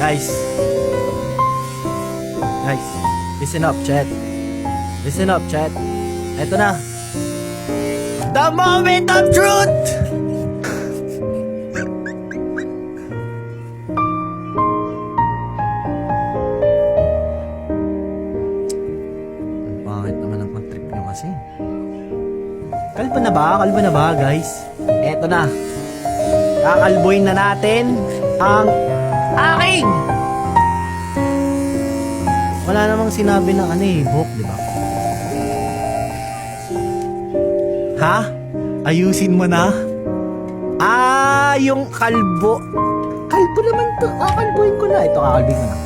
Guys. Guys, listen up, chat. Listen up, chat. Eto na. The moment of truth! Bakit naman ang pag-trip nyo kasi? Kalbo na ba? Kalbo na ba, guys? Eto na. Kakalboy na natin ang aking! Wala namang sinabi ng buhok, di ba? Ha? Ayusin mo na? Yung kalbo. Kalbo naman to. Kakalbuhin ko na. Ito, kakalbuhin ko na.